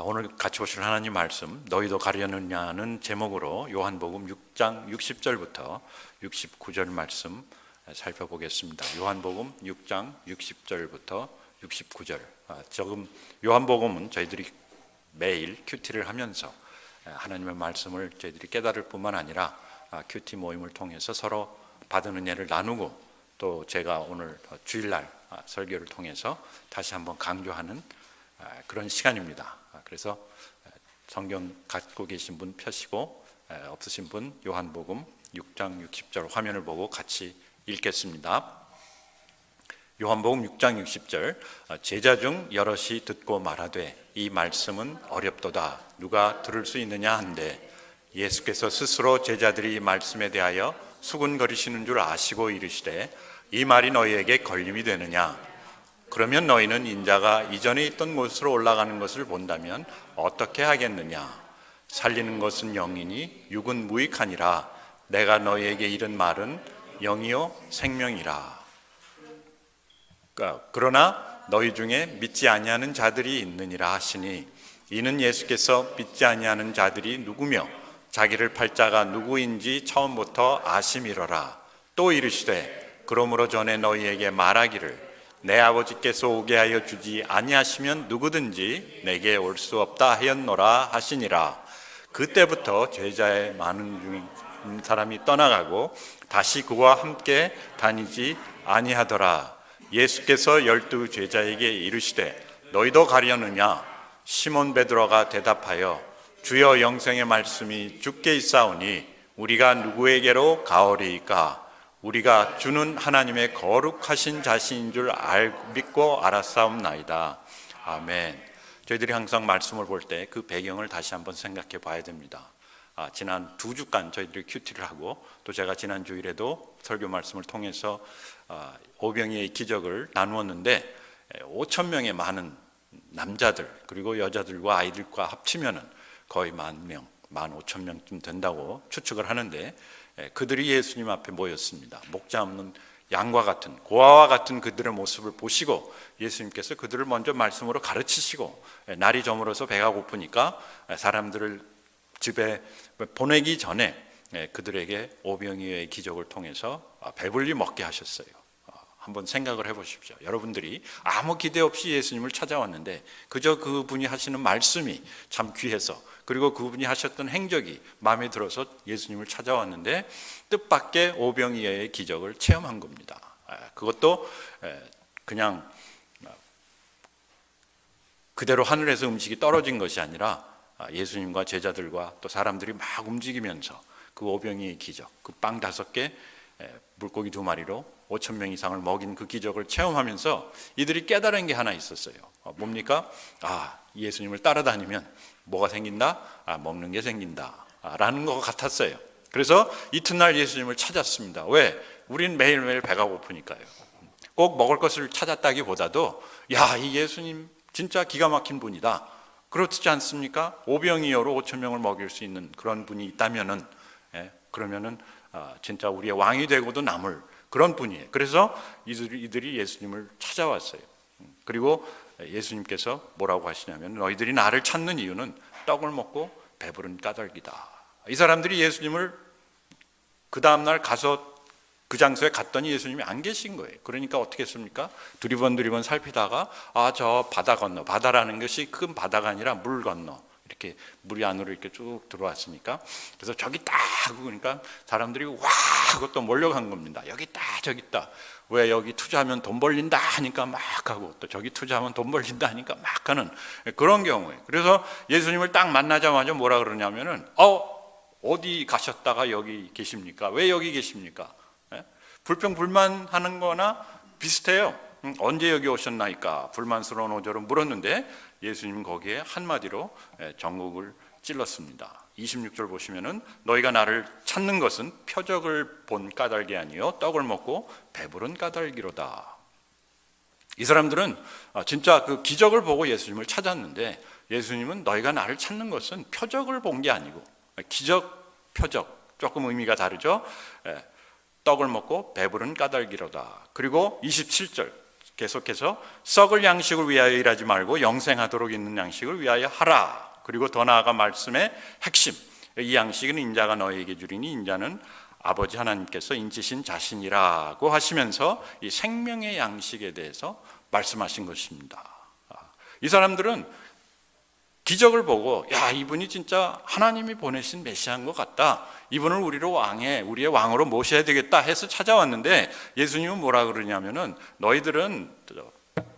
오늘 같이 보실 하나님 말씀 너희도 가려느냐는 제목으로 요한복음 6장 60절부터 69절 말씀 살펴보겠습니다. 요한복음 6장 60절부터 69절. 조금 요한복음은 저희들이 매일 큐티를 하면서 하나님의 말씀을 저희들이 깨달을 뿐만 아니라 큐티 모임을 통해서 서로 받은 은혜를 나누고 또 제가 오늘 주일날 설교를 통해서 다시 한번 강조하는 그런 시간입니다. 그래서 성경 갖고 계신 분 펴시고 없으신 분 요한복음 6장 60절 화면을 보고 같이 읽겠습니다. 요한복음 6장 60절 제자 중 여럿이 듣고 말하되 이 말씀은 어렵도다 누가 들을 수 있느냐 한데 예수께서 스스로 제자들이 이 말씀에 대하여 수군거리시는 줄 아시고 이르시되 이 말이 너희에게 걸림이 되느냐 그러면 너희는 인자가 이전에 있던 곳으로 올라가는 것을 본다면 어떻게 하겠느냐 살리는 것은 영이니 육은 무익하니라 내가 너희에게 이른 말은 영이요 생명이라 그러나 너희 중에 믿지 아니하는 자들이 있느니라 하시니 이는 예수께서 믿지 아니하는 자들이 누구며 자기를 팔 자가 누구인지 처음부터 아심이로라 또 이르시되 그러므로 전에 너희에게 말하기를 내 아버지께서 오게 하여 주지 아니하시면 누구든지 내게 올 수 없다 하였노라 하시니라. 그때부터 제자의 많은 사람이 떠나가고 다시 그와 함께 다니지 아니하더라. 예수께서 12 제자에게 이르시되 너희도 가려느냐 시몬 베드로가 대답하여 주여 영생의 말씀이 주께 있사오니 우리가 누구에게로 가오리이까 우리가 주는 하나님의 거룩하신 자신인 줄 믿고 알았사옵나이다. 아멘. 저희들이 항상 말씀을 볼 때 그 배경을 다시 한번 생각해 봐야 됩니다. 지난 2주간 저희들이 큐티를 하고 또 제가 지난 주일에도 설교 말씀을 통해서 오병이의 기적을 나누었는데 5천 명의 많은 남자들 그리고 여자들과 아이들과 합치면은 거의 10,000명, 15,000명쯤 된다고 추측을 하는데 그들이 예수님 앞에 모였습니다. 목자 없는 양과 같은 고아와 같은 그들의 모습을 보시고 예수님께서 그들을 먼저 말씀으로 가르치시고 날이 저물어서 배가 고프니까 사람들을 집에 보내기 전에 그들에게 오병이어의 기적을 통해서 배불리 먹게 하셨어요. 한번 생각을 해보십시오. 여러분들이 아무 기대 없이 예수님을 찾아왔는데 그저 그분이 하시는 말씀이 참 귀해서 그리고 그분이 하셨던 행적이 마음에 들어서 예수님을 찾아왔는데 뜻밖의 오병이어의 기적을 체험한 겁니다. 그것도 그냥 그대로 하늘에서 음식이 떨어진 것이 아니라 예수님과 제자들과 또 사람들이 막 움직이면서 그 오병이어의 기적, 그 빵 5개, 물고기 2마리로 5,000명 이상을 먹인 그 기적을 체험하면서 이들이 깨달은 게 하나 있었어요. 뭡니까? 예수님을 따라다니면 뭐가 생긴다? 먹는 게 생긴다 라는 것 같았어요. 그래서 이튿날 예수님을 찾았습니다. 왜? 우린 매일매일 배가 고프니까요. 꼭 먹을 것을 찾았다기보다도 이 예수님 진짜 기가 막힌 분이다. 그렇지 않습니까? 오병이어로 5,000명을 먹일 수 있는 그런 분이 있다면은 그러면은 진짜 우리의 왕이 되고도 남을 그런 분이에요. 그래서 이들이 예수님을 찾아왔어요. 그리고 예수님께서 뭐라고 하시냐면 너희들이 나를 찾는 이유는 떡을 먹고 배부른 까닭이다. 이 사람들이 예수님을 그 다음날 가서 그 장소에 갔더니 예수님이 안 계신 거예요. 그러니까 어떻게 했습니까? 두리번 살피다가 저 바다 건너, 바다라는 것이 큰 바다가 아니라 물 건너 이렇게 물이 안으로 이렇게 쭉 들어왔으니까 그래서 저기 있다 하고 그러니까 사람들이 와 하고 또 몰려간 겁니다. 여기 있다 저기 있다. 왜 여기 투자하면 돈 벌린다 하니까 막 하고 또 저기 투자하면 돈 벌린다 하니까 막 하는 그런 경우에 그래서 예수님을 딱 만나자마자 뭐라 그러냐면은 어디 가셨다가 여기 계십니까? 왜 여기 계십니까? 불평불만하는 거나 비슷해요. 언제 여기 오셨나이까 불만스러운 어조로 물었는데 예수님 거기에 한마디로 전국을 찔렀습니다. 26절 보시면은 너희가 나를 찾는 것은 표적을 본 까닭이 아니요 떡을 먹고 배부른 까닭이로다. 이 사람들은 진짜 그 기적을 보고 예수님을 찾았는데 예수님은 너희가 나를 찾는 것은 표적을 본 게 아니고 기적, 표적 조금 의미가 다르죠. 떡을 먹고 배부른 까닭이로다. 그리고 27절 계속해서 썩을 양식을 위하여 일하지 말고 영생하도록 있는 양식을 위하여 하라. 그리고 더 나아가 말씀의 핵심, 이 양식은 인자가 너희에게 주리니 인자는 아버지 하나님께서 인치신 자신이라고 하시면서 이 생명의 양식에 대해서 말씀하신 것입니다. 이 사람들은 기적을 보고 야, 이분이 진짜 하나님이 보내신 메시아인 것 같다, 이분을 우리의 왕으로 모셔야 되겠다 해서 찾아왔는데, 예수님은 뭐라 그러냐면은 너희들은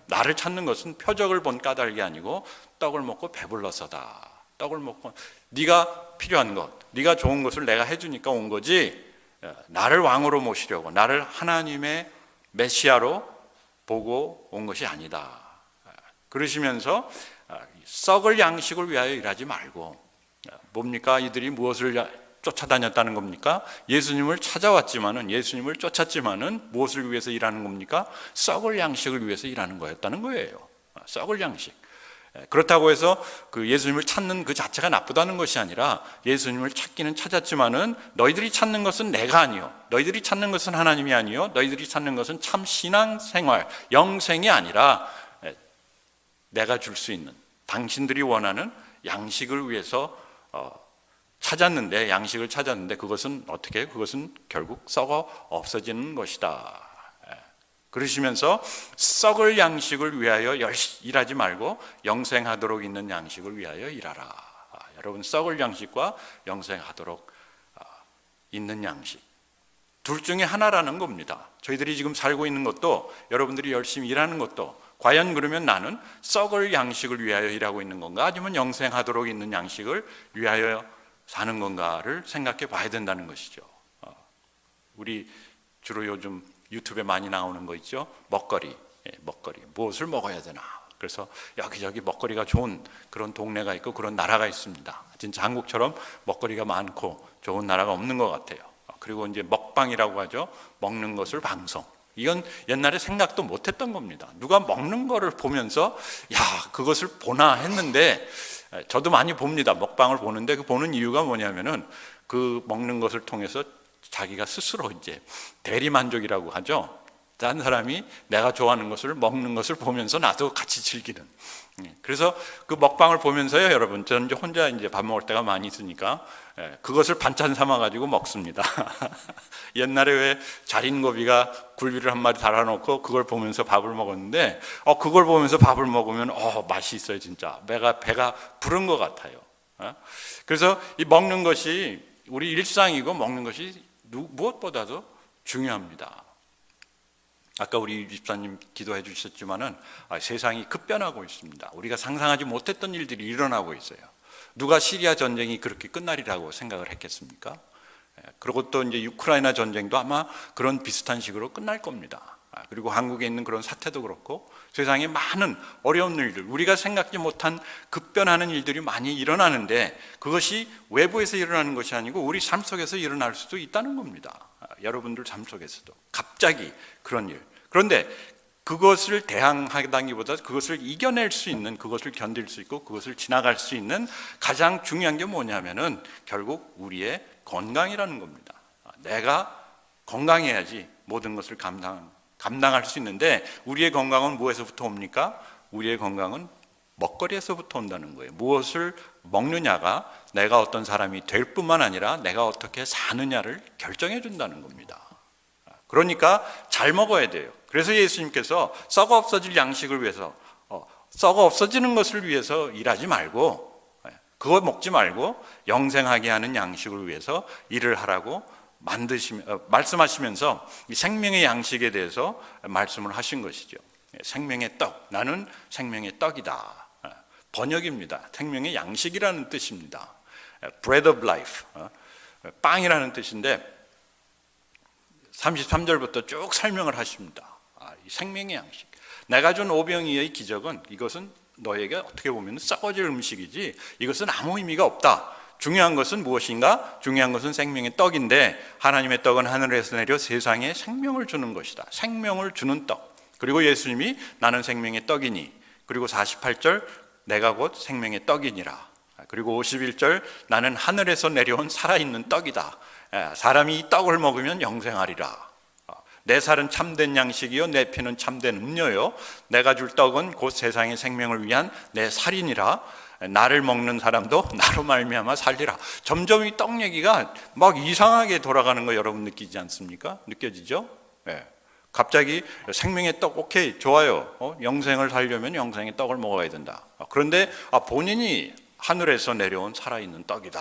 나를 찾는 것은 표적을 본 까닭이 아니고 떡을 먹고 배불러서다. 떡을 먹고 네가 필요한 것, 네가 좋은 것을 내가 해주니까 온 거지, 나를 왕으로 모시려고, 나를 하나님의 메시아로 보고 온 것이 아니다. 그러시면서 썩을 양식을 위하여 일하지 말고, 뭡니까? 이들이 무엇을 쫓아다녔다는 겁니까? 예수님을 찾아왔지만은, 예수님을 쫓았지만은 무엇을 위해서 일하는 겁니까? 썩을 양식을 위해서 일하는 거였다는 거예요. 썩을 양식. 그렇다고 해서 그 예수님을 찾는 그 자체가 나쁘다는 것이 아니라, 예수님을 찾기는 찾았지만은 너희들이 찾는 것은 내가 아니요, 너희들이 찾는 것은 하나님이 아니요, 너희들이 찾는 것은 참 신앙생활, 영생이 아니라 내가 줄 수 있는, 당신들이 원하는 양식을 위해서 찾았는데, 양식을 찾았는데 그것은 어떻게? 그것은 결국 썩어 없어지는 것이다. 그러시면서 썩을 양식을 위하여 일하지 말고 영생하도록 있는 양식을 위하여 일하라. 여러분, 썩을 양식과 영생하도록 있는 양식, 둘 중에 하나라는 겁니다. 저희들이 지금 살고 있는 것도, 여러분들이 열심히 일하는 것도, 과연 그러면 나는 썩을 양식을 위하여 일하고 있는 건가, 아니면 영생하도록 있는 양식을 위하여 사는 건가를 생각해 봐야 된다는 것이죠. 우리 주로 요즘 유튜브에 많이 나오는 거 있죠? 먹거리. 무엇을 먹어야 되나. 그래서 여기저기 먹거리가 좋은 그런 동네가 있고 그런 나라가 있습니다. 진짜 한국처럼 먹거리가 많고 좋은 나라가 없는 것 같아요. 그리고 이제 먹방이라고 하죠. 먹는 것을 방송. 이건 옛날에 생각도 못했던 겁니다. 누가 먹는 거를 보면서 야, 그것을 보나 했는데, 저도 많이 봅니다. 먹방을 보는데 그 보는 이유가 뭐냐면은 그 먹는 것을 통해서 자기가 스스로 이제 대리만족이라고 하죠. 다른 사람이 내가 좋아하는 것을 먹는 것을 보면서 나도 같이 즐기는. 그래서 그 먹방을 보면서요, 여러분, 저는 이제 혼자 이제 밥 먹을 때가 많이 있으니까 그것을 반찬 삼아 가지고 먹습니다. 옛날에 왜 자린고비가 굴비를 한 마리 달아놓고 그걸 보면서 밥을 먹었는데, 그걸 보면서 밥을 먹으면 맛이 있어요. 진짜 배가 부른 것 같아요. 그래서 이 먹는 것이 우리 일상이고, 먹는 것이 무엇보다도 중요합니다. 아까 우리 집사님 기도해 주셨지만은 세상이 급변하고 있습니다. 우리가 상상하지 못했던 일들이 일어나고 있어요. 누가 시리아 전쟁이 그렇게 끝날이라고 생각을 했겠습니까? 그리고 또 이제 우크라이나 전쟁도 아마 그런 비슷한 식으로 끝날 겁니다. 그리고 한국에 있는 그런 사태도 그렇고, 세상에 많은 어려운 일들, 우리가 생각지 못한 급변하는 일들이 많이 일어나는데, 그것이 외부에서 일어나는 것이 아니고 우리 삶 속에서 일어날 수도 있다는 겁니다. 여러분들 삶 속에서도 갑자기 그런 일. 그런데 그것을 대항하다기보다 그것을 이겨낼 수 있는, 그것을 견딜 수 있고 그것을 지나갈 수 있는 가장 중요한 게 뭐냐면은 결국 우리의 건강이라는 겁니다. 내가 건강해야지 모든 것을 감당할 수 있는데, 우리의 건강은 무엇에서부터 옵니까? 우리의 건강은 먹거리에서부터 온다는 거예요. 무엇을 먹느냐가 내가 어떤 사람이 될 뿐만 아니라 내가 어떻게 사느냐를 결정해 준다는 겁니다. 그러니까 잘 먹어야 돼요. 그래서 예수님께서 썩어 없어질 양식을 위해서, 썩어 없어지는 것을 위해서 일하지 말고, 그거 먹지 말고 영생하게 하는 양식을 위해서 일을 하라고 말씀하시면서 이 생명의 양식에 대해서 말씀을 하신 것이죠. 생명의 떡, 나는 생명의 떡이다. 번역입니다. 생명의 양식이라는 뜻입니다. Bread of life, 빵이라는 뜻인데 33절부터 쭉 설명을 하십니다. 이 생명의 양식, 내가 준 오병이어의 기적은, 이것은 너에게 어떻게 보면 썩어질 음식이지 이것은 아무 의미가 없다. 중요한 것은 무엇인가? 중요한 것은 생명의 떡인데, 하나님의 떡은 하늘에서 내려 세상에 생명을 주는 것이다. 생명을 주는 떡. 그리고 예수님이 나는 생명의 떡이니, 그리고 48절 내가 곧 생명의 떡이니라. 그리고 51절 나는 하늘에서 내려온 살아있는 떡이다. 사람이 이 떡을 먹으면 영생하리라. 내 살은 참된 양식이요 내 피는 참된 음료요 내가 줄 떡은 곧 세상의 생명을 위한 내 살이니라. 나를 먹는 사람도 나로 말미암아 살리라. 점점 이 떡 얘기가 막 이상하게 돌아가는 거 여러분 느끼지 않습니까? 느껴지죠? 네. 갑자기 생명의 떡, 오케이, 좋아요. 영생을 살려면 영생의 떡을 먹어야 된다. 그런데 본인이 하늘에서 내려온 살아있는 떡이다.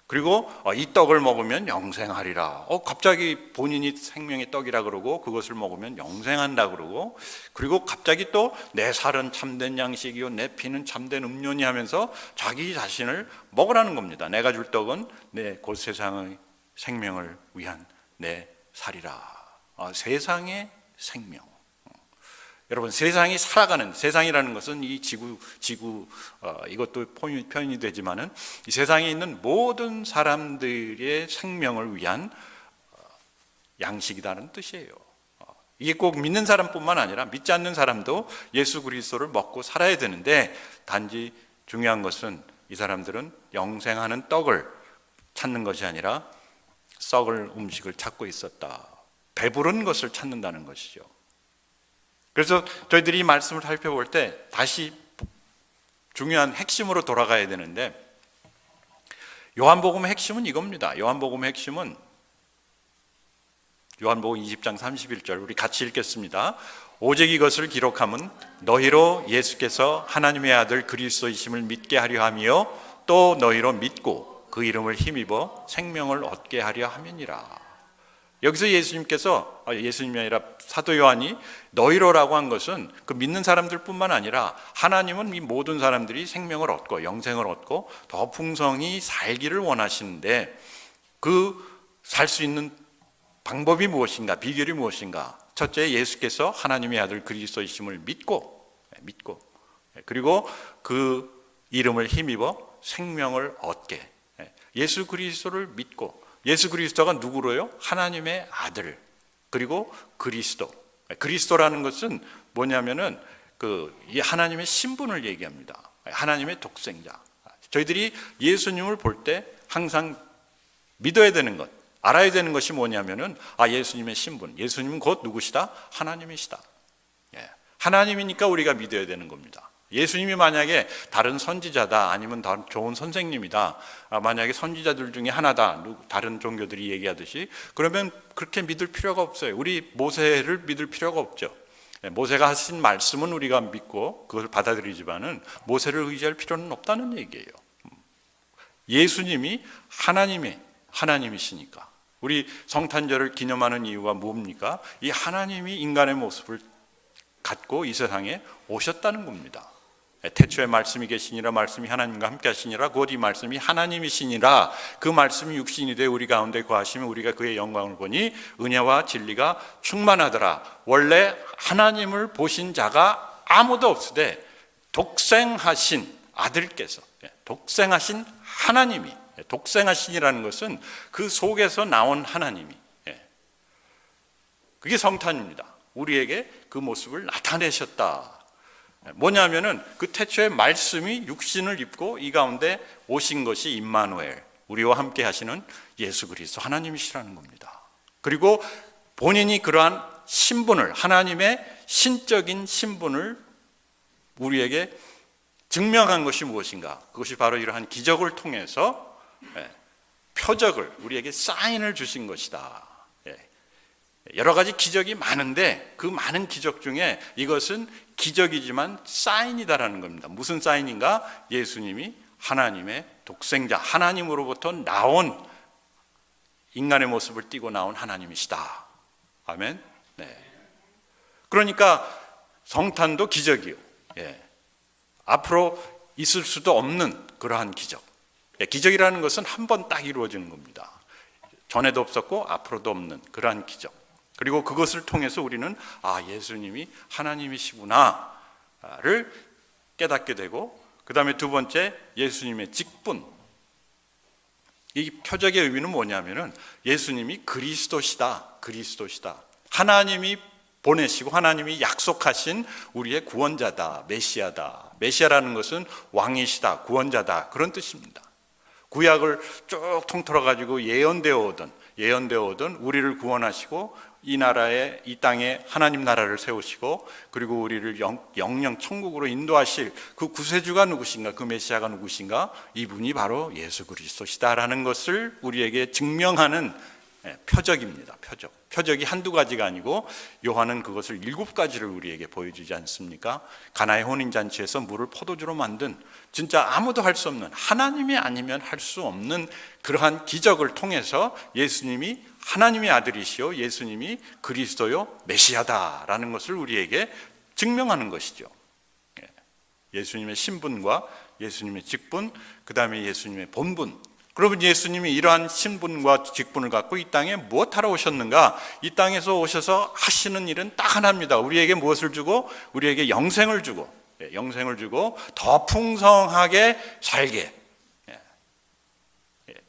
그리고 이 떡을 먹으면 영생하리라. 갑자기 본인이 생명의 떡이라 그러고 그것을 먹으면 영생한다 그러고, 그리고 갑자기 또 내 살은 참된 양식이요 내 피는 참된 음료니 하면서 자기 자신을 먹으라는 겁니다. 내가 줄 떡은 내 곧 세상의 생명을 위한 내 살이라. 세상의 생명. 여러분, 세상이 살아가는, 세상이라는 것은 이 지구 이것도 표현이 되지만은 이 세상에 있는 모든 사람들의 생명을 위한 양식이라는 뜻이에요. 이게 꼭 믿는 사람뿐만 아니라 믿지 않는 사람도 예수 그리스도를 먹고 살아야 되는데, 단지 중요한 것은 이 사람들은 영생하는 떡을 찾는 것이 아니라 썩을 음식을 찾고 있었다. 배부른 것을 찾는다는 것이죠. 그래서 저희들이 이 말씀을 살펴볼 때 다시 중요한 핵심으로 돌아가야 되는데, 요한복음의 핵심은 이겁니다. 요한복음의 핵심은 요한복음 20장 31절 우리 같이 읽겠습니다. 오직 이것을 기록함은 너희로 예수께서 하나님의 아들 그리스도이심을 믿게 하려 하며 또 너희로 믿고 그 이름을 힘입어 생명을 얻게 하려 함이니라. 여기서 예수님이 아니라 사도 요한이 너희로라고 한 것은 그 믿는 사람들뿐만 아니라 하나님은 이 모든 사람들이 생명을 얻고 영생을 얻고 더 풍성히 살기를 원하시는데, 그 살 수 있는 방법이 무엇인가, 비결이 무엇인가? 첫째, 예수께서 하나님의 아들 그리스도이심을 믿고 그리고 그 이름을 힘입어 생명을 얻게. 예수 그리스도를 믿고, 예수 그리스도가 누구로요? 하나님의 아들, 그리고 그리스도. 그리스도라는 것은 뭐냐면은 이 하나님의 신분을 얘기합니다. 하나님의 독생자. 저희들이 예수님을 볼 때 항상 믿어야 되는 것, 알아야 되는 것이 뭐냐면은 예수님의 신분. 예수님은 곧 누구시다? 하나님이시다. 하나님이니까 우리가 믿어야 되는 겁니다. 예수님이 만약에 다른 선지자다, 아니면 다른 좋은 선생님이다, 만약에 선지자들 중에 하나다, 다른 종교들이 얘기하듯이, 그러면 그렇게 믿을 필요가 없어요. 우리 모세를 믿을 필요가 없죠. 모세가 하신 말씀은 우리가 믿고 그걸 받아들이지만은 모세를 의지할 필요는 없다는 얘기예요. 예수님이 하나님이시니까. 우리 성탄절을 기념하는 이유가 뭡니까? 이 하나님이 인간의 모습을 갖고 이 세상에 오셨다는 겁니다. 태초에 말씀이 계시니라, 말씀이 하나님과 함께 하시니라, 곧 이 말씀이 하나님이시니라. 그 말씀이 육신이 되어 우리 가운데 거하시면 우리가 그의 영광을 보니 은혜와 진리가 충만하더라. 원래 하나님을 보신 자가 아무도 없으되 독생하신 아들께서, 독생하신 하나님이, 독생하신이라는 것은 그 속에서 나온 하나님이, 그게 성탄입니다. 우리에게 그 모습을 나타내셨다. 뭐냐면은 그 태초에 말씀이 육신을 입고 이 가운데 오신 것이 임마누엘, 우리와 함께 하시는 예수 그리스도 하나님이시라는 겁니다. 그리고 본인이 그러한 신분을, 하나님의 신적인 신분을 우리에게 증명한 것이 무엇인가? 그것이 바로 이러한 기적을 통해서 표적을, 우리에게 사인을 주신 것이다. 여러 가지 기적이 많은데 그 많은 기적 중에 이것은 기적이지만 사인이다라는 겁니다. 무슨 사인인가? 예수님이 하나님의 독생자, 하나님으로부터 나온 인간의 모습을 띠고 나온 하나님이시다. 아멘. 그러니까 성탄도 기적이요. 앞으로 있을 수도 없는 그러한 기적. 기적이라는 것은 한 번 딱 이루어지는 겁니다. 전에도 없었고 앞으로도 없는 그러한 기적. 그리고 그것을 통해서 우리는 예수님이 하나님이시구나를 깨닫게 되고, 그 다음에 두 번째, 예수님의 직분. 이 표적의 의미는 뭐냐면은 예수님이 그리스도시다. 하나님이 보내시고 하나님이 약속하신 우리의 구원자다, 메시아다. 메시아라는 것은 왕이시다, 구원자다, 그런 뜻입니다. 구약을 쭉 통틀어 가지고 예언되어 오던 예언되어 오던 우리를 구원하시고 이 나라에, 이 땅에 하나님 나라를 세우시고 그리고 우리를 영영 천국으로 인도하실 그 구세주가 누구신가, 그 메시아가 누구신가, 이분이 바로 예수 그리스도시다라는 것을 우리에게 증명하는 표적입니다. 표적이 한두 가지가 아니고 요한은 그것을 7가지를 우리에게 보여주지 않습니까? 가나의 혼인잔치에서 물을 포도주로 만든, 진짜 아무도 할 수 없는, 하나님이 아니면 할 수 없는 그러한 기적을 통해서 예수님이 하나님의 아들이시요 예수님이 그리스도요 메시아다라는 것을 우리에게 증명하는 것이죠. 예수님의 신분과 예수님의 직분, 그 다음에 예수님의 본분. 그러면 예수님이 이러한 신분과 직분을 갖고 이 땅에 무엇하러 오셨는가? 이 땅에서 오셔서 하시는 일은 딱 하나입니다. 우리에게 무엇을 주고? 우리에게 영생을 주고, 영생을 주고 더 풍성하게 살게,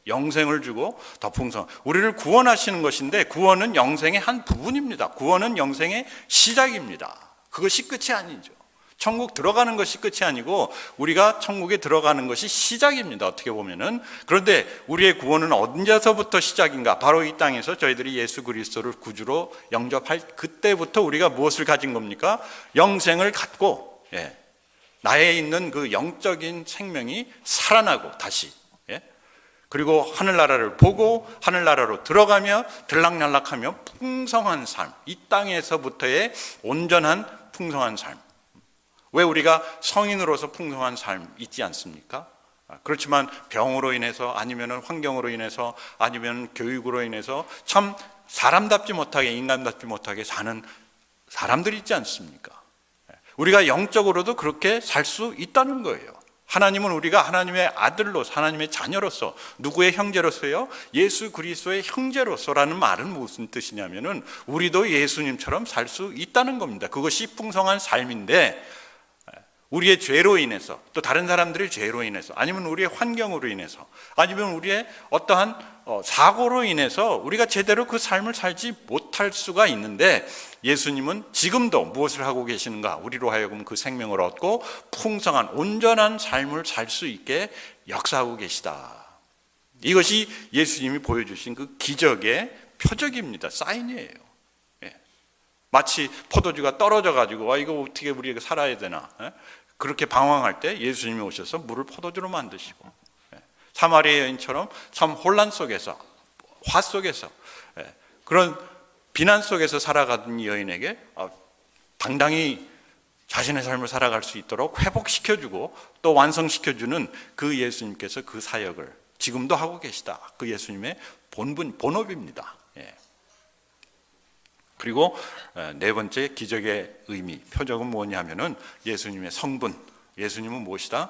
영생을 주고 더 풍성, 우리를 구원하시는 것인데, 구원은 영생의 한 부분입니다. 구원은 영생의 시작입니다. 그것이 끝이 아니죠. 천국 들어가는 것이 끝이 아니고 우리가 천국에 들어가는 것이 시작입니다. 어떻게 보면은. 그런데 우리의 구원은 언제서부터 시작인가? 바로 이 땅에서 저희들이 예수 그리스도를 구주로 영접할 그때부터 우리가 무엇을 가진 겁니까? 영생을 갖고, 나에 있는 그 영적인 생명이 살아나고 다시, 그리고 하늘나라를 보고 하늘나라로 들어가며 들락날락하며 풍성한 삶, 이 땅에서부터의 온전한 풍성한 삶. 왜 우리가 성인으로서 풍성한 삶 있지 않습니까? 그렇지만 병으로 인해서, 아니면 환경으로 인해서, 아니면 교육으로 인해서 참 사람답지 못하게, 인간답지 못하게 사는 사람들이 있지 않습니까? 우리가 영적으로도 그렇게 살 수 있다는 거예요. 하나님은 우리가 하나님의 아들로서, 하나님의 자녀로서, 누구의 형제로서요? 예수 그리스도의 형제로서라는 말은 무슨 뜻이냐면은 우리도 예수님처럼 살 수 있다는 겁니다. 그것이 풍성한 삶인데, 우리의 죄로 인해서, 또 다른 사람들의 죄로 인해서, 아니면 우리의 환경으로 인해서, 아니면 우리의 어떠한 사고로 인해서 우리가 제대로 그 삶을 살지 못할 수가 있는데, 예수님은 지금도 무엇을 하고 계시는가? 우리로 하여금 그 생명을 얻고 풍성한 온전한 삶을 살 수 있게 역사하고 계시다. 이것이 예수님이 보여주신 그 기적의 표적입니다. 사인이에요. 마치 포도주가 떨어져 가지고 이거 어떻게 우리가 살아야 되나, 그렇게 방황할 때 예수님이 오셔서 물을 포도주로 만드시고, 사마리아 여인처럼 참 혼란 속에서, 화 속에서, 그런 비난 속에서 살아가던 여인에게 당당히 자신의 삶을 살아갈 수 있도록 회복시켜주고 또 완성시켜주는 그 예수님께서 그 사역을 지금도 하고 계시다. 그 예수님의 본업입니다. 그리고 네 번째 기적의 의미, 표적은 뭐냐면은 예수님의 성분. 예수님은 무엇이다?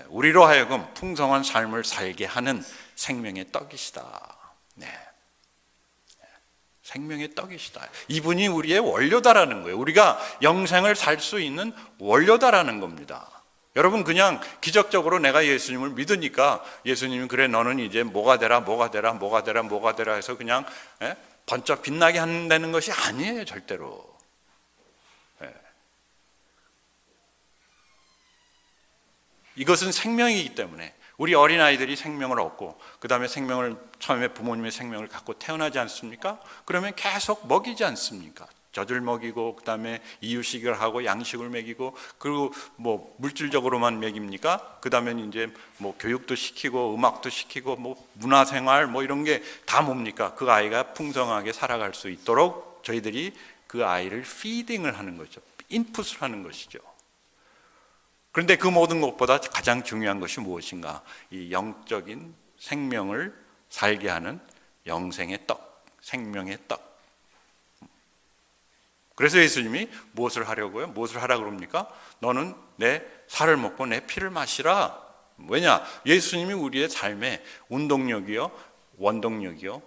우리로 하여금 풍성한 삶을 살게 하는 생명의 떡이시다. 생명의 떡이시다. 이분이 우리의 원료다라는 거예요. 우리가 영생을 살 수 있는 원료다라는 겁니다. 여러분, 그냥 기적적으로 내가 예수님을 믿으니까 예수님이 그래 너는 이제 뭐가 되라 해서 그냥 번쩍 빛나게 한다는 것이 아니에요. 절대로. 이것은 생명이기 때문에 우리 어린아이들이 생명을 얻고 그 다음에 생명을 처음에 부모님의 생명을 갖고 태어나지 않습니까? 그러면 계속 먹이지 않습니까? 젖을 먹이고 그 다음에 이유식을 하고 양식을 먹이고, 그리고 뭐 물질적으로만 먹입니까? 그 다음에 이제 뭐 교육도 시키고 음악도 시키고 뭐 문화생활 뭐 이런 게 다 뭡니까? 그 아이가 풍성하게 살아갈 수 있도록 저희들이 그 아이를 피딩을 하는 거죠. 인풋을 하는 것이죠. 그런데 그 모든 것보다 가장 중요한 것이 무엇인가? 이 영적인 생명을 살게 하는 영생의 떡, 생명의 떡. 그래서 예수님이 무엇을 하려고요? 무엇을 하라고 그럽니까? 너는 내 살을 먹고 내 피를 마시라. 왜냐? 예수님이 우리의 삶의 운동력이요, 원동력이요,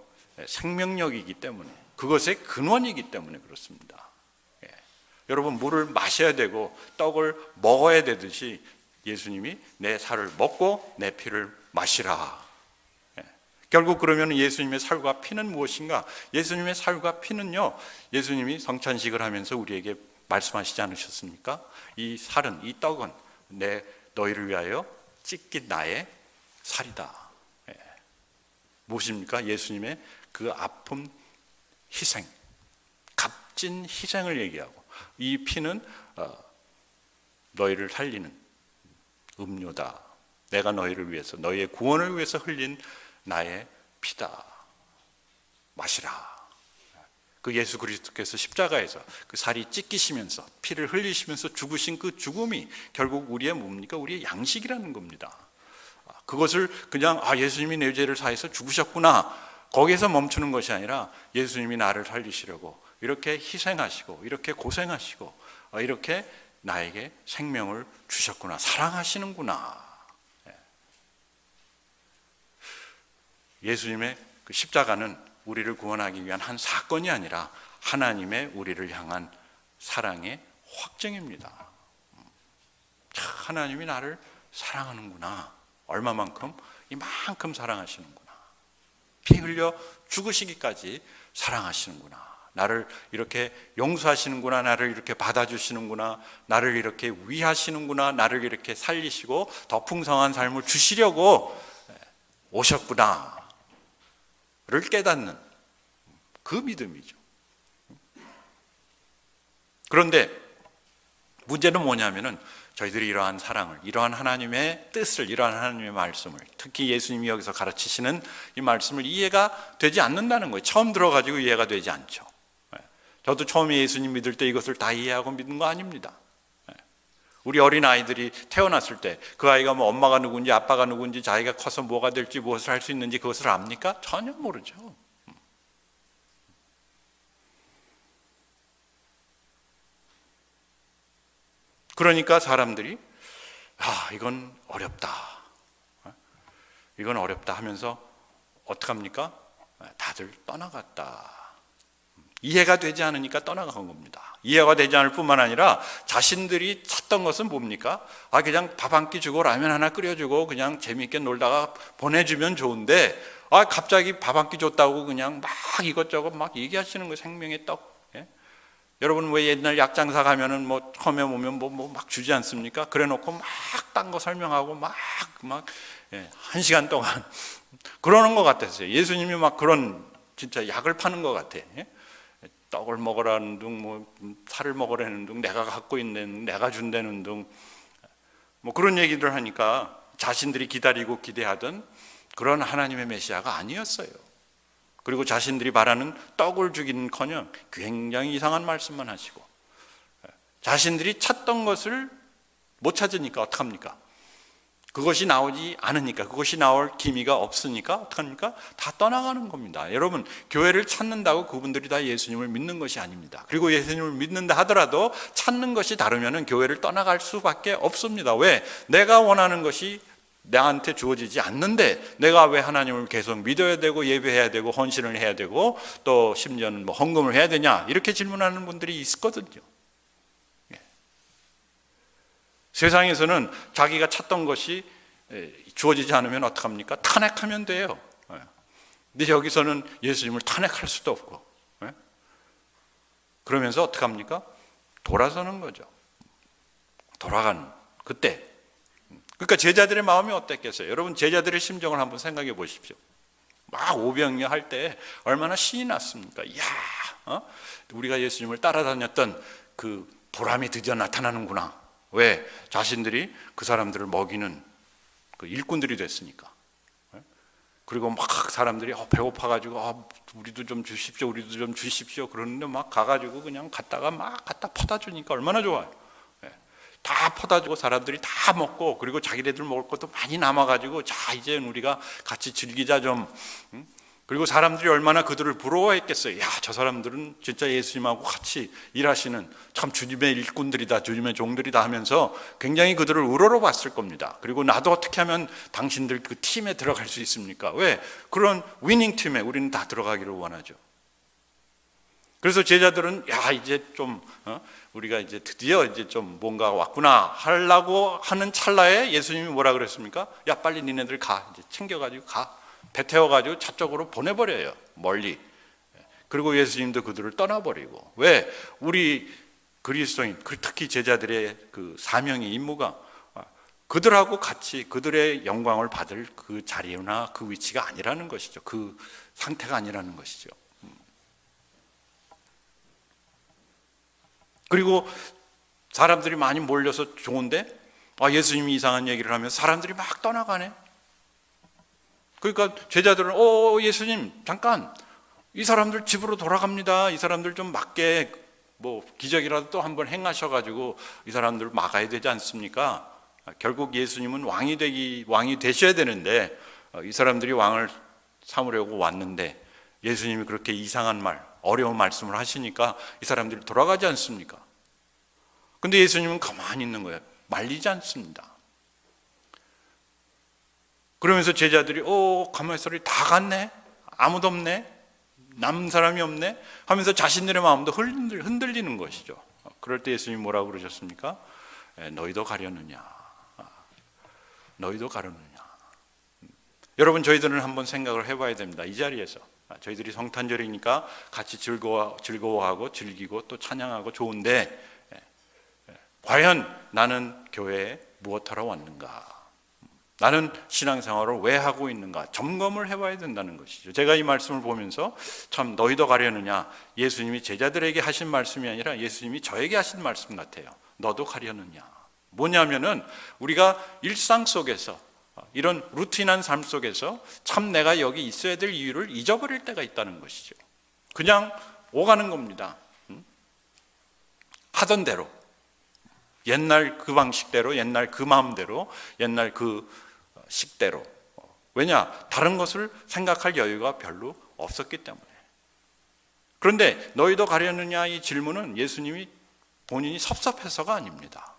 생명력이기 때문에, 그것의 근원이기 때문에 그렇습니다. 여러분, 물을 마셔야 되고 떡을 먹어야 되듯이 예수님이 내 살을 먹고 내 피를 마시라. 결국 그러면 예수님의 살과 피는 무엇인가? 예수님의 살과 피는요, 예수님이 성찬식을 하면서 우리에게 말씀하시지 않으셨습니까? 이 살은, 이 떡은 너희를 위하여 찢긴 나의 살이다. 무엇입니까? 예수님의 그 아픔, 희생, 값진 희생을 얘기하고, 이 피는 너희를 살리는 음료다. 내가 너희를 위해서, 너희의 구원을 위해서 흘린 나의 피다. 마시라. 그 예수 그리스도께서 십자가에서 그 살이 찢기시면서 피를 흘리시면서 죽으신 그 죽음이 결국 우리의 뭡니까? 우리의 양식이라는 겁니다. 그것을 그냥 예수님이 내 죄를 사해서 죽으셨구나, 거기에서 멈추는 것이 아니라 예수님이 나를 살리시려고 이렇게 희생하시고 이렇게 고생하시고 이렇게 나에게 생명을 주셨구나, 사랑하시는구나. 예수님의 그 십자가는 우리를 구원하기 위한 한 사건이 아니라 하나님의 우리를 향한 사랑의 확증입니다. 하나님이 나를 사랑하는구나, 얼마만큼? 이만큼 사랑하시는구나, 피 흘려 죽으시기까지 사랑하시는구나, 나를 이렇게 용서하시는구나, 나를 이렇게 받아주시는구나, 나를 이렇게 위하시는구나, 나를 이렇게 살리시고 더 풍성한 삶을 주시려고 오셨구나 를 깨닫는 그 믿음이죠. 그런데 문제는 뭐냐면은 저희들이 이러한 사랑을, 이러한 하나님의 뜻을, 이러한 하나님의 말씀을, 특히 예수님이 여기서 가르치시는 이 말씀을 이해가 되지 않는다는 거예요. 처음 들어가지고 이해가 되지 않죠. 저도 처음에 예수님 믿을 때 이것을 다 이해하고 믿는 거 아닙니다. 우리 어린 아이들이 태어났을 때 그 아이가 뭐 엄마가 누군지 아빠가 누군지, 자기가 커서 뭐가 될지, 무엇을 할 수 있는지 그것을 압니까? 전혀 모르죠. 그러니까 사람들이 이건 어렵다, 이건 어렵다 하면서 어떡합니까? 다들 떠나갔다. 이해가 되지 않으니까 떠나간 겁니다. 이해가 되지 않을 뿐만 아니라 자신들이 찾던 것은 뭡니까? 그냥 밥 한 끼 주고 라면 하나 끓여주고 그냥 재미있게 놀다가 보내주면 좋은데, 갑자기 밥 한 끼 줬다고 그냥 막 이것저것 막 얘기하시는 거, 생명의 떡. 여러분 왜 옛날 약장사 가면은 뭐 처음에 오면 뭐 막 주지 않습니까? 그래 놓고 막 딴 거 설명하고 막 1시간 동안 그러는 것 같았어요. 예수님이 막 그런 진짜 약을 파는 것 같아. 떡을 먹으라는 둥, 뭐 살을 먹으라는 둥, 내가 갖고 있는, 내가 준다는 둥, 뭐 그런 얘기들 하니까 자신들이 기다리고 기대하던 그런 하나님의 메시아가 아니었어요. 그리고 자신들이 바라는 떡을 주기는커녕 굉장히 이상한 말씀만 하시고, 자신들이 찾던 것을 못 찾으니까 어떡합니까? 그것이 나오지 않으니까, 그것이 나올 기미가 없으니까 어떡합니까? 다 떠나가는 겁니다. 여러분, 교회를 찾는다고 그분들이 다 예수님을 믿는 것이 아닙니다. 그리고 예수님을 믿는다 하더라도 찾는 것이 다르면 교회를 떠나갈 수밖에 없습니다. 왜? 내가 원하는 것이 나한테 주어지지 않는데 내가 왜 하나님을 계속 믿어야 되고 예배해야 되고 헌신을 해야 되고 또 심지어는 뭐 헌금을 해야 되냐, 이렇게 질문하는 분들이 있거든요. 세상에서는 자기가 찾던 것이 주어지지 않으면 어떡합니까? 탄핵하면 돼요. 근데 여기서는 예수님을 탄핵할 수도 없고, 그러면서 어떡합니까? 돌아서는 거죠. 돌아가는 그때. 그러니까 제자들의 마음이 어땠겠어요? 여러분, 제자들의 심정을 한번 생각해 보십시오. 막 오병이어 할 때 얼마나 신이 났습니까? 이야, 우리가 예수님을 따라다녔던 그 보람이 드디어 나타나는구나. 왜? 자신들이 그 사람들을 먹이는 그 일꾼들이 됐으니까. 그리고 막 사람들이 배고파가지고 우리도 좀 주십시오, 우리도 좀 주십시오 그러는데 막 가가지고 그냥 갖다가 막 갖다 퍼다 주니까 얼마나 좋아요. 다 퍼다 주고 사람들이 다 먹고, 그리고 자기네들 먹을 것도 많이 남아가지고 자 이제 우리가 같이 즐기자 좀. 그리고 사람들이 얼마나 그들을 부러워했겠어요. 야, 저 사람들은 진짜 예수님하고 같이 일하시는 참 주님의 일꾼들이다, 주님의 종들이다 하면서 굉장히 그들을 우러러봤을 겁니다. 그리고 나도 어떻게 하면 당신들 그 팀에 들어갈 수 있습니까? 왜? 그런 위닝 팀에 우리는 다 들어가기를 원하죠. 그래서 제자들은 야 이제 좀 우리가 이제 드디어 이제 좀 뭔가 왔구나 하려고 하는 찰나에 예수님이 뭐라 그랬습니까? 야 빨리 니네들 가, 이제 챙겨가지고 가. 배 태워가지고 저쪽으로 보내버려요, 멀리. 그리고 예수님도 그들을 떠나버리고. 왜? 우리 그리스도인, 특히 제자들의 그 사명의 임무가 그들하고 같이 그들의 영광을 받을 그 자리나 그 위치가 아니라는 것이죠. 그 상태가 아니라는 것이죠. 그리고 사람들이 많이 몰려서 좋은데 예수님이 이상한 얘기를 하면 사람들이 막 떠나가네. 그러니까 제자들은 예수님 잠깐, 이 사람들 집으로 돌아갑니다. 이 사람들 좀 맞게 기적이라도 또 한번 행하셔가지고 이 사람들 막아야 되지 않습니까? 결국 예수님은 왕이 되셔야 되는데 이 사람들이 왕을 삼으려고 왔는데 예수님이 그렇게 이상한 어려운 말씀을 하시니까 이 사람들이 돌아가지 않습니까? 근데 예수님은 가만히 있는 거예요. 말리지 않습니다. 그러면서 제자들이 가만히 있으니 다 갔네? 아무도 없네? 남은 사람이 없네? 하면서 자신들의 마음도 흔들리는 것이죠. 그럴 때 예수님이 뭐라고 그러셨습니까? 너희도 가려느냐? 너희도 가려느냐? 여러분, 저희들은 한번 생각을 해봐야 됩니다. 이 자리에서 저희들이 성탄절이니까 같이 즐거워하고 즐기고 또 찬양하고 좋은데 과연 나는 교회에 무엇하러 왔는가? 나는 신앙생활을 왜 하고 있는가? 점검을 해봐야 된다는 것이죠. 제가 이 말씀을 보면서 참 너희도 가려느냐? 예수님이 제자들에게 하신 말씀이 아니라 예수님이 저에게 하신 말씀 같아요. 너도 가려느냐? 뭐냐면은 우리가 일상 속에서 이런 루틴한 삶 속에서 참 내가 여기 있어야 될 이유를 잊어버릴 때가 있다는 것이죠. 그냥 오가는 겁니다. 하던 대로, 옛날 그 방식대로, 옛날 그 마음대로, 옛날 그 식대로. 왜냐? 다른 것을 생각할 여유가 별로 없었기 때문에. 그런데 너희도 가려느냐? 이 질문은 예수님이 본인이 섭섭해서가 아닙니다.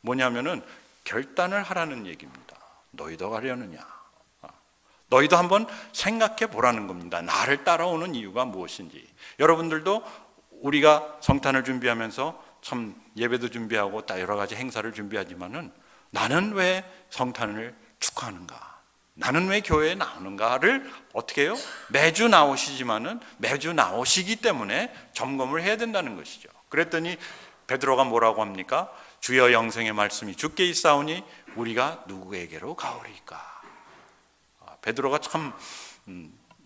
뭐냐면은 결단을 하라는 얘기입니다. 너희도 가려느냐? 너희도 한번 생각해 보라는 겁니다. 나를 따라오는 이유가 무엇인지. 여러분들도 우리가 성탄을 준비하면서 참 예배도 준비하고 여러 가지 행사를 준비하지만은 나는 왜 성탄을 축하하는가? 나는 왜 교회에 나오는가를 어떻게 해요? 매주 나오시지만은 매주 나오시기 때문에 점검을 해야 된다는 것이죠. 그랬더니 베드로가 뭐라고 합니까? 주여 영생의 말씀이 주께 있사오니 우리가 누구에게로 가오리까? 베드로가 참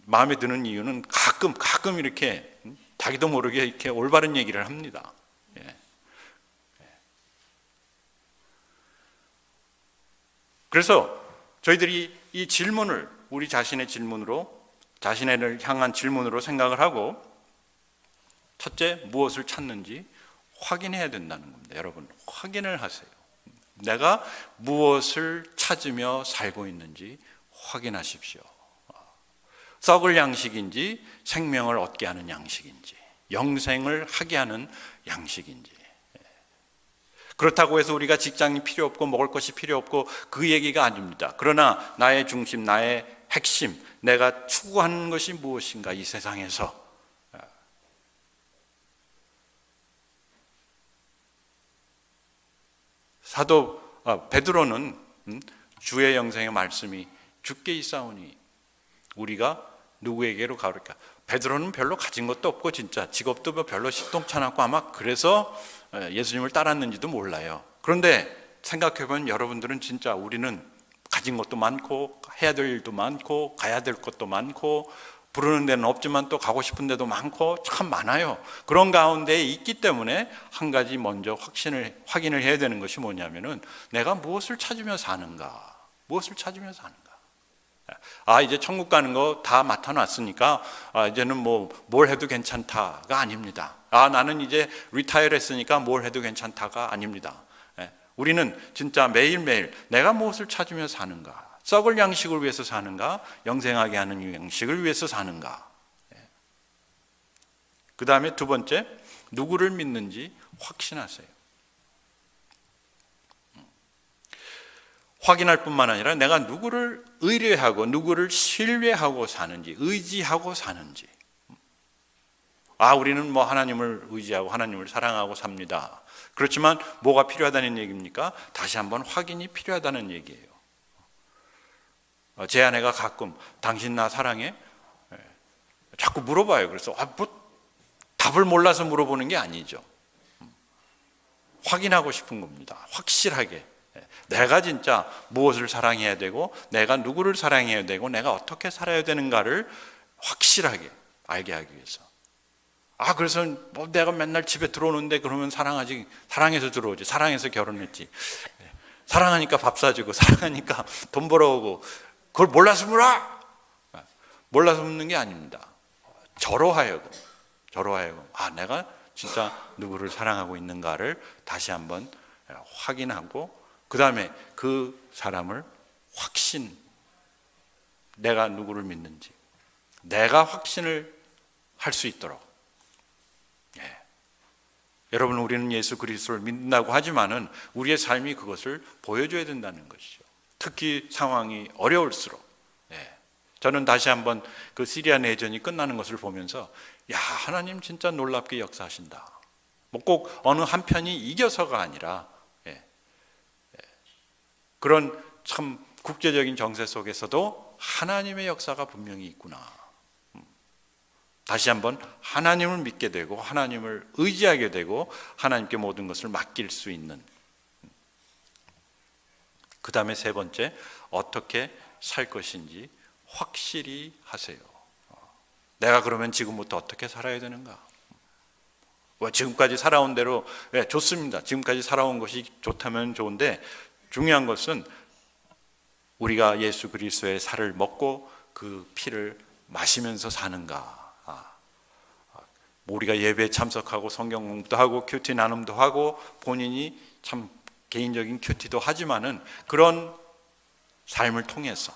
마음에 드는 이유는 가끔 이렇게 자기도 모르게 이렇게 올바른 얘기를 합니다. 그래서 저희들이 이 질문을 우리 자신의 질문으로, 자신을 향한 질문으로 생각을 하고 첫째, 무엇을 찾는지 확인해야 된다는 겁니다. 여러분, 확인을 하세요. 내가 무엇을 찾으며 살고 있는지 확인하십시오. 썩을 양식인지 생명을 얻게 하는 양식인지 영생을 하게 하는 양식인지. 그렇다고 해서 우리가 직장이 필요 없고 먹을 것이 필요 없고 그 얘기가 아닙니다. 그러나 나의 중심, 나의 핵심, 내가 추구하는 것이 무엇인가 이 세상에서. 사도 베드로는 주의 영생의 말씀이 주께 있사오니 우리가 누구에게로 가오리까? 베드로는 별로 가진 것도 없고 진짜 직업도 별로 시동찮았고 아마 그래서 예수님을 따랐는지도 몰라요. 그런데 생각해보면 여러분들은 진짜 우리는 가진 것도 많고 해야 될 일도 많고 가야 될 것도 많고 부르는 데는 없지만 또 가고 싶은 데도 많고 참 많아요. 그런 가운데 있기 때문에 한 가지 먼저 확인을 해야 되는 것이 뭐냐면은 내가 무엇을 찾으며 사는가? 무엇을 찾으며 사는가? 이제 천국 가는 거 다 맡아놨으니까 이제는 뭘 해도 괜찮다가 아닙니다. 나는 이제 리타이어 했으니까 뭘 해도 괜찮다가 아닙니다. 우리는 진짜 매일매일 내가 무엇을 찾으며 사는가? 썩을 양식을 위해서 사는가? 영생하게 하는 양식을 위해서 사는가? 그 다음에 두 번째, 누구를 믿는지 확신하세요. 확인할 뿐만 아니라 내가 누구를 의뢰하고 누구를 신뢰하고 사는지, 의지하고 사는지. 우리는 하나님을 의지하고 하나님을 사랑하고 삽니다. 그렇지만 뭐가 필요하다는 얘기입니까? 다시 한번 확인이 필요하다는 얘기예요. 제 아내가 가끔 당신 나 사랑해? 자꾸 물어봐요. 그래서 답을 몰라서 물어보는 게 아니죠. 확인하고 싶은 겁니다. 확실하게. 내가 진짜 무엇을 사랑해야 되고 내가 누구를 사랑해야 되고 내가 어떻게 살아야 되는가를 확실하게 알게 하기 위해서. 그래서 뭐 내가 맨날 집에 들어오는데 그러면 사랑해서 들어오지, 사랑해서 결혼했지, 사랑하니까 밥 사주고 사랑하니까 돈 벌어오고, 그걸 몰라서 물어? 몰라서 묻는 게 아닙니다. 저로 하여금 내가 진짜 누구를 사랑하고 있는가를 다시 한번 확인하고, 그 다음에 그 사람을 내가 누구를 믿는지 내가 확신을 할 수 있도록. 여러분, 우리는 예수 그리스도를 믿는다고 하지만은 우리의 삶이 그것을 보여줘야 된다는 것이죠. 특히 상황이 어려울수록. 저는 다시 한번 그 시리아 내전이 끝나는 것을 보면서 하나님 진짜 놀랍게 역사하신다. 뭐 꼭 어느 한편이 이겨서가 아니라 그런 참 국제적인 정세 속에서도 하나님의 역사가 분명히 있구나. 다시 한번 하나님을 믿게 되고 하나님을 의지하게 되고 하나님께 모든 것을 맡길 수 있는. 그 다음에 세 번째, 어떻게 살 것인지 확실히 하세요. 내가 그러면 지금부터 어떻게 살아야 되는가? 지금까지 살아온 대로 좋습니다. 지금까지 살아온 것이 좋다면 좋은데, 중요한 것은 우리가 예수 그리스도의 살을 먹고 그 피를 마시면서 사는가. 우리가 예배에 참석하고 성경 공부도 하고 큐티 나눔도 하고 본인이 참 개인적인 큐티도 하지만은 그런 삶을 통해서,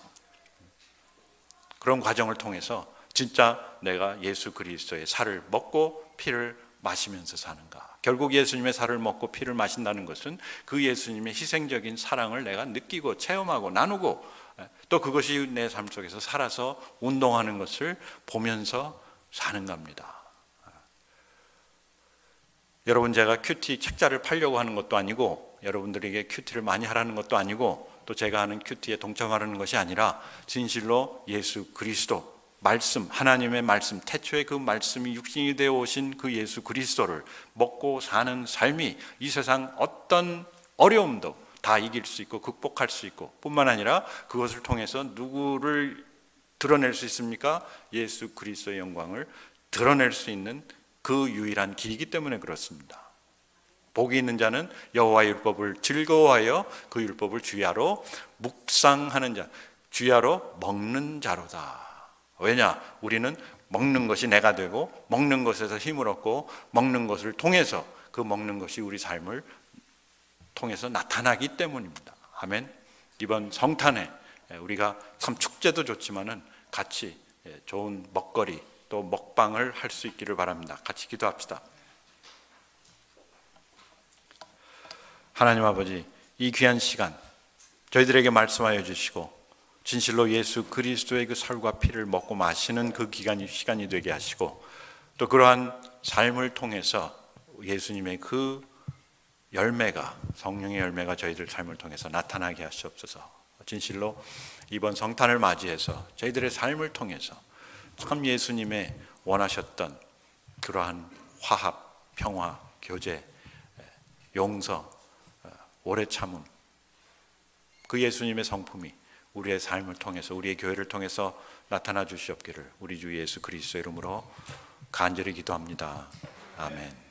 그런 과정을 통해서 진짜 내가 예수 그리스도의 살을 먹고 피를 마시면서 사는가. 결국 예수님의 살을 먹고 피를 마신다는 것은 그 예수님의 희생적인 사랑을 내가 느끼고 체험하고 나누고, 또 그것이 내 삶 속에서 살아서 운동하는 것을 보면서 사는 겁니다. 여러분, 제가 큐티 책자를 팔려고 하는 것도 아니고 여러분들에게 큐티를 많이 하라는 것도 아니고 또 제가 하는 큐티에 동참하라는 것이 아니라 진실로 예수 그리스도 말씀, 하나님의 말씀, 태초에 그 말씀이 육신이 되어 오신 그 예수 그리스도를 먹고 사는 삶이 이 세상 어떤 어려움도 다 이길 수 있고 극복할 수 있고, 뿐만 아니라 그것을 통해서 누구를 드러낼 수 있습니까? 예수 그리스도의 영광을 드러낼 수 있는 그 유일한 길이기 때문에 그렇습니다. 복이 있는 자는 여호와의 율법을 즐거워하여 그 율법을 주야로 묵상하는 자, 주야로 먹는 자로다. 왜냐? 우리는 먹는 것이 내가 되고 먹는 것에서 힘을 얻고 먹는 것을 통해서, 그 먹는 것이 우리 삶을 통해서 나타나기 때문입니다. 아멘. 이번 성탄에 우리가 참 축제도 좋지만은 같이 좋은 먹거리 또 먹방을 할 수 있기를 바랍니다. 같이 기도합시다. 하나님 아버지, 이 귀한 시간 저희들에게 말씀하여 주시고 진실로 예수 그리스도의 그 살과 피를 먹고 마시는 그 시간이 되게 하시고, 또 그러한 삶을 통해서 예수님의 그 열매가, 성령의 열매가 저희들 삶을 통해서 나타나게 하시옵소서. 진실로 이번 성탄을 맞이해서 저희들의 삶을 통해서 참 예수님의 원하셨던 그러한 화합, 평화, 교제, 용서, 오래 참음, 그 예수님의 성품이 우리의 삶을 통해서, 우리의 교회를 통해서 나타나 주시옵기를 우리 주 예수 그리스도의 이름으로 간절히 기도합니다. 아멘.